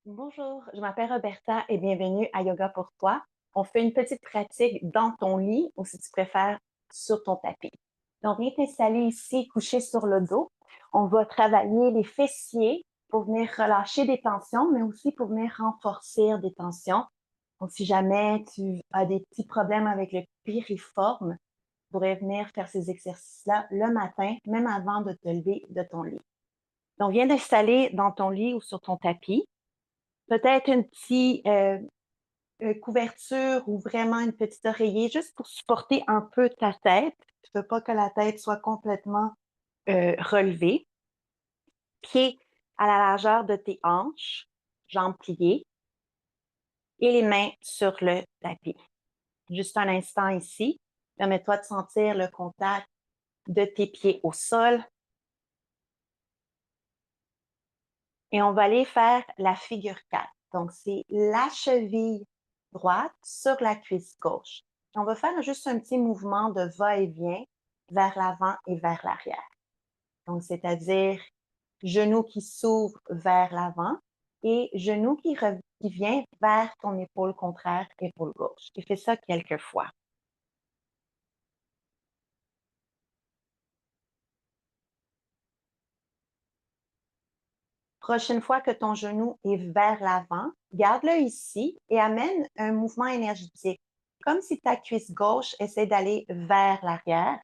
Bonjour, je m'appelle Roberta et bienvenue à Yoga pour toi. On fait une petite pratique dans ton lit ou si tu préfères sur ton tapis. Donc, viens t'installer ici, couché sur le dos. On va travailler les fessiers pour venir relâcher des tensions, mais aussi pour venir renforcer des tensions. Donc, si jamais tu as des petits problèmes avec le piriforme, tu pourrais venir faire ces exercices-là le matin, même avant de te lever de ton lit. Donc, viens t'installer dans ton lit ou sur ton tapis. Peut-être une petite couverture ou vraiment une petite oreiller juste pour supporter un peu ta tête. Tu ne veux pas que la tête soit complètement relevée. Pieds à la largeur de tes hanches, jambes pliées et les mains sur le tapis. Juste un instant ici. Permets-toi de sentir le contact de tes pieds au sol. Et on va aller faire la figure 4. Donc, c'est la cheville droite sur la cuisse gauche. On va faire juste un petit mouvement de va-et-vient vers l'avant et vers l'arrière. Donc, c'est-à-dire genou qui s'ouvre vers l'avant et genou qui vient vers ton épaule contraire, épaule gauche. Et fais ça quelques fois. Prochaine fois que ton genou est vers l'avant, garde-le ici et amène un mouvement énergétique, comme si ta cuisse gauche essaie d'aller vers l'arrière.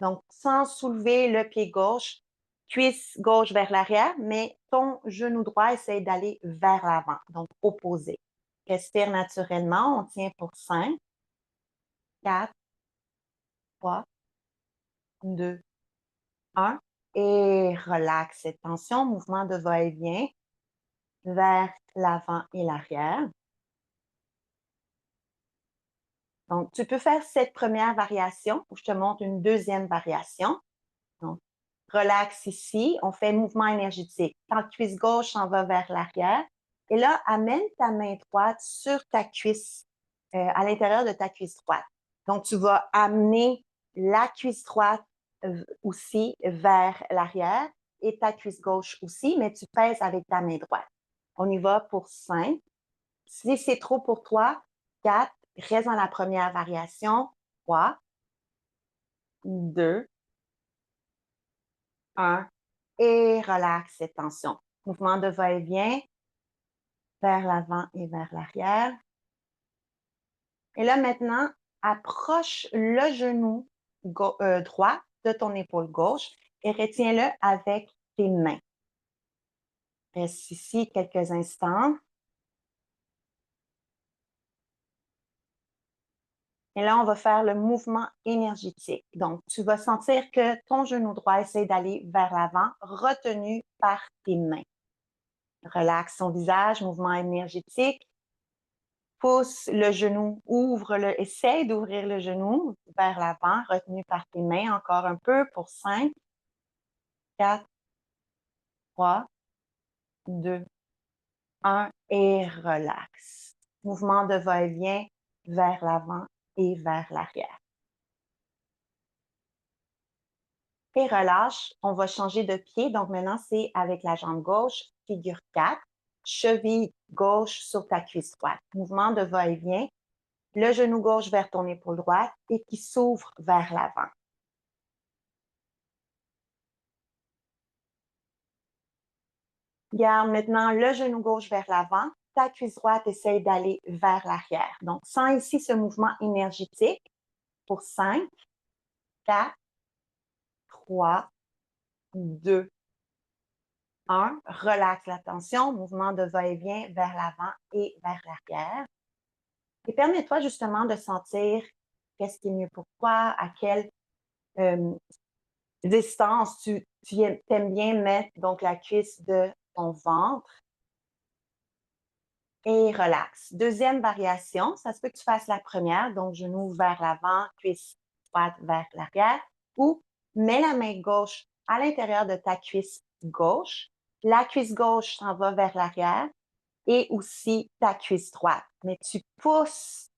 Donc, sans soulever le pied gauche, cuisse gauche vers l'arrière, mais ton genou droit essaie d'aller vers l'avant, donc opposé. Respire naturellement, on tient pour 5, 4, 3, 2, 1 et relaxe cette tension, mouvement de va-et-vient vers l'avant et l'arrière. Donc, tu peux faire cette première variation ou je te montre une deuxième variation. Donc, relax ici, on fait mouvement énergétique. Ta cuisse gauche s'en va vers l'arrière. Et là, amène ta main droite sur ta cuisse, à l'intérieur de ta cuisse droite. Donc, tu vas amener la cuisse droite aussi vers l'arrière et ta cuisse gauche aussi, mais tu pèses avec ta main droite. On y va pour 5. Si c'est trop pour toi, 4, reste dans la première variation. 3, 2, 1 et relaxe cette tension. Mouvement de va-et-vient vers l'avant et vers l'arrière. Et là, maintenant, approche le genou droit de ton épaule gauche et retiens-le avec tes mains. Reste ici quelques instants. Et là, on va faire le mouvement énergétique. Donc, tu vas sentir que ton genou droit essaie d'aller vers l'avant, retenu par tes mains. Relaxe ton visage, mouvement énergétique. Pousse le genou, ouvre-le, essaye d'ouvrir le genou vers l'avant, retenu par tes mains encore un peu pour 5, 4, 3, 2, 1 et relaxe. Mouvement de va-et-vient vers l'avant et vers l'arrière. Et relâche, on va changer de pied. Donc maintenant, c'est avec la jambe gauche, figure 4, cheville gauche sur ta cuisse droite. Mouvement de va-et-vient, le genou gauche vers ton épaule droite et qui s'ouvre vers l'avant. Garde maintenant le genou gauche vers l'avant, ta cuisse droite essaye d'aller vers l'arrière. Donc, sens ici ce mouvement énergétique pour 5, 4, 3, 2, 1. Relaxe la tension, mouvement de va-et-vient vers l'avant et vers l'arrière. Et permets-toi justement de sentir qu'est-ce qui est mieux pour toi, à quelle euh, distance tu aimes bien mettre donc la cuisse de ton ventre et relaxe. Deuxième variation, ça se peut que tu fasses la première, donc genou vers l'avant, cuisse droite vers l'arrière, ou mets la main gauche à l'intérieur de ta cuisse gauche, la cuisse gauche s'en va vers l'arrière et aussi ta cuisse droite. Mais tu pousses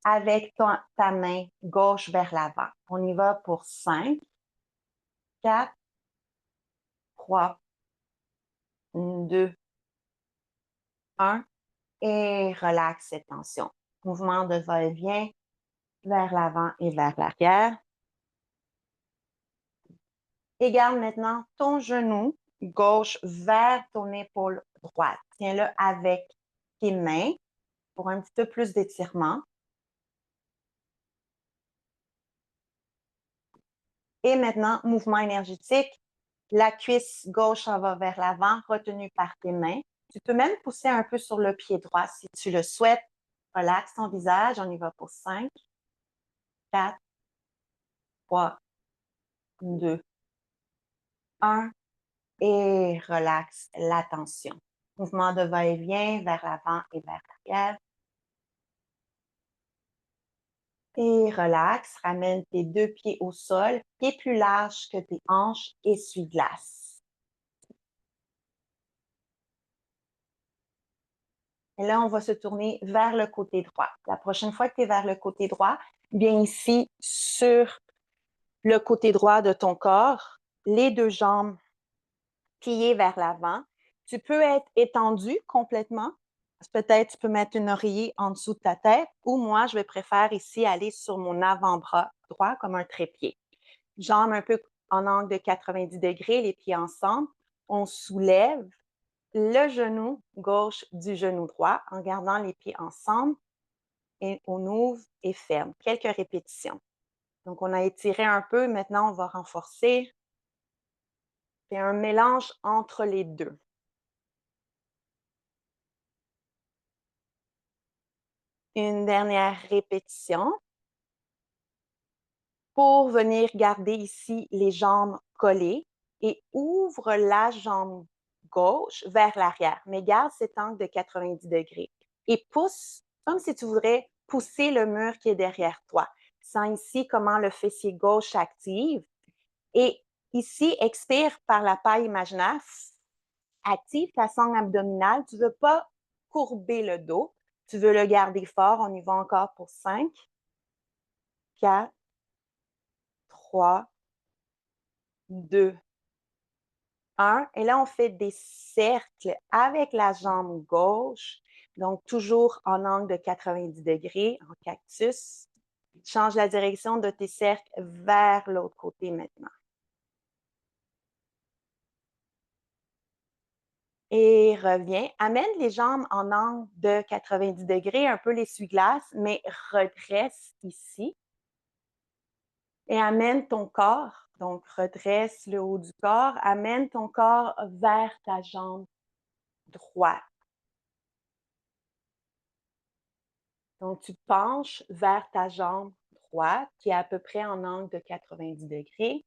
avec ta main gauche vers l'avant. On y va pour 5, 4, 3, 2, 1 et relaxe cette tension. Mouvement de va-et-vient vers l'avant et vers l'arrière. Et garde maintenant ton genou gauche vers ton épaule droite. Tiens-le avec tes mains pour un petit peu plus d'étirement. Et maintenant, mouvement énergétique. La cuisse gauche s'en va vers l'avant, retenue par tes mains. Tu peux même pousser un peu sur le pied droit si tu le souhaites. Relaxe ton visage. On y va pour 5, 4, 3, 2, 1. Et relaxe la tension. Mouvement de va-et-vient vers l'avant et vers l'arrière. Et relaxe, ramène tes deux pieds au sol, pieds plus larges que tes hanches, essuie-glace. Et là, on va se tourner vers le côté droit. La prochaine fois que tu es vers le côté droit, bien ici, sur le côté droit de ton corps, les deux jambes pliées vers l'avant. Tu peux être étendu complètement. Peut-être tu peux mettre une oreiller en dessous de ta tête ou moi, je vais préférer ici aller sur mon avant-bras droit comme un trépied. Jambes un peu en angle de 90 degrés, les pieds ensemble. On soulève le genou gauche du genou droit en gardant les pieds ensemble et on ouvre et ferme. Quelques répétitions. Donc, on a étiré un peu. Maintenant, on va renforcer. C'est un mélange entre les deux. Une dernière répétition pour venir garder ici les jambes collées et ouvre la jambe gauche vers l'arrière, mais garde cet angle de 90 degrés et pousse comme si tu voudrais pousser le mur qui est derrière toi. Sens ici comment le fessier gauche s'active et ici, expire par la paille imaginaire, active ta sangle abdominale. Tu ne veux pas courber le dos, tu veux le garder fort. On y va encore pour 5, 4, 3, 2, 1. Et là, on fait des cercles avec la jambe gauche. Donc, toujours en angle de 90 degrés, en cactus. Change la direction de tes cercles vers l'autre côté maintenant. Et reviens. Amène les jambes en angle de 90 degrés, un peu l'essuie-glace, mais redresse ici. Et amène ton corps, donc redresse le haut du corps, amène ton corps vers ta jambe droite. Donc, tu penches vers ta jambe droite, qui est à peu près en angle de 90 degrés.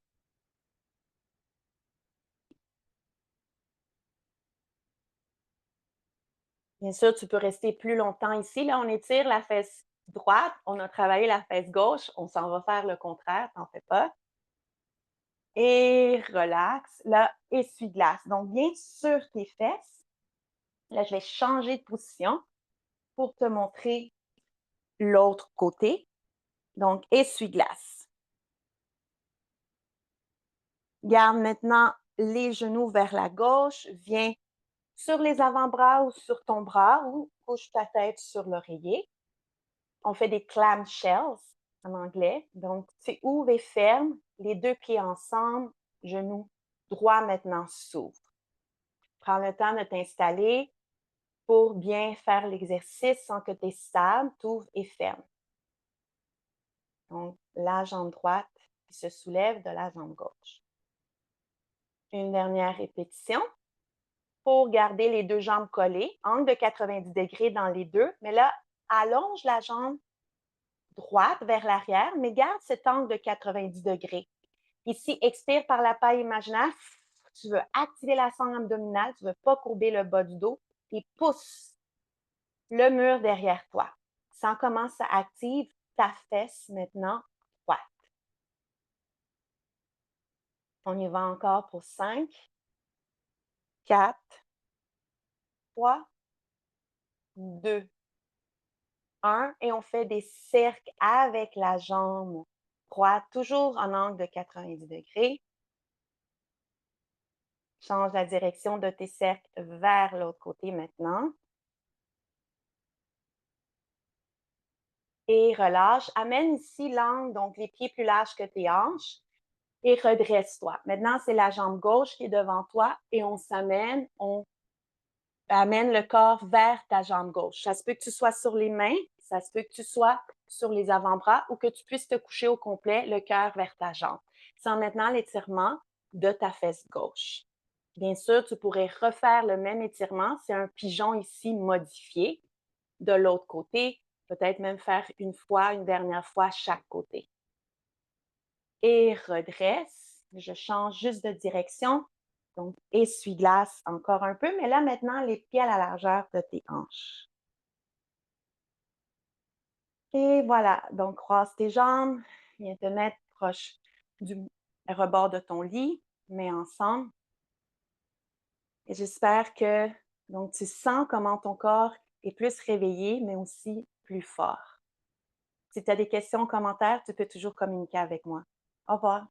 Bien sûr, tu peux rester plus longtemps ici. Là, on étire la fesse droite, on a travaillé la fesse gauche, on s'en va faire le contraire, t'en fais pas. Et relax. Là, essuie-glace. Donc, bien sur tes fesses. Là, je vais changer de position pour te montrer l'autre côté. Donc, essuie-glace. Garde maintenant les genoux vers la gauche. Viens sur les avant-bras ou sur ton bras ou couche ta tête sur l'oreiller. On fait des clamshells en anglais. Donc, tu ouvres et fermes les deux pieds ensemble. Genou droit maintenant s'ouvre. Prends le temps de t'installer pour bien faire l'exercice sans que tu es stable, t'ouvres et fermes. Donc, la jambe droite qui se soulève de la jambe gauche. Une dernière répétition pour garder les deux jambes collées, angle de 90 degrés dans les deux, mais là, allonge la jambe droite vers l'arrière, mais garde cet angle de 90 degrés. Ici, expire par la paille imaginaire. Tu veux activer la sangle abdominale, tu ne veux pas courber le bas du dos et pousse le mur derrière toi. Sens comment ça active ta fesse maintenant droite. On y va encore pour 5, 4, 3, 2, 1. Et on fait des cercles avec la jambe droite, toujours en angle de 90 degrés. Change la direction de tes cercles vers l'autre côté maintenant. et relâche. Amène ici l'angle, donc les pieds plus larges que tes hanches et redresse-toi. Maintenant, c'est la jambe gauche qui est devant toi et on amène le corps vers ta jambe gauche. Ça se peut que tu sois sur les mains, ça se peut que tu sois sur les avant-bras ou que tu puisses te coucher au complet, le cœur vers ta jambe. Sens maintenant l'étirement de ta fesse gauche. Bien sûr, tu pourrais refaire le même étirement. C'est un pigeon ici modifié. De l'autre côté, peut-être même faire une fois, une dernière fois chaque côté. Et redresse. Je change juste de direction. Donc, essuie-glace encore un peu, mais là maintenant, les pieds à la largeur de tes hanches. Et voilà, donc croise tes jambes, viens te mettre proche du rebord de ton lit, mets ensemble. Et j'espère que donc tu sens comment ton corps est plus réveillé, mais aussi plus fort. Si tu as des questions, commentaires, tu peux toujours communiquer avec moi. Au revoir.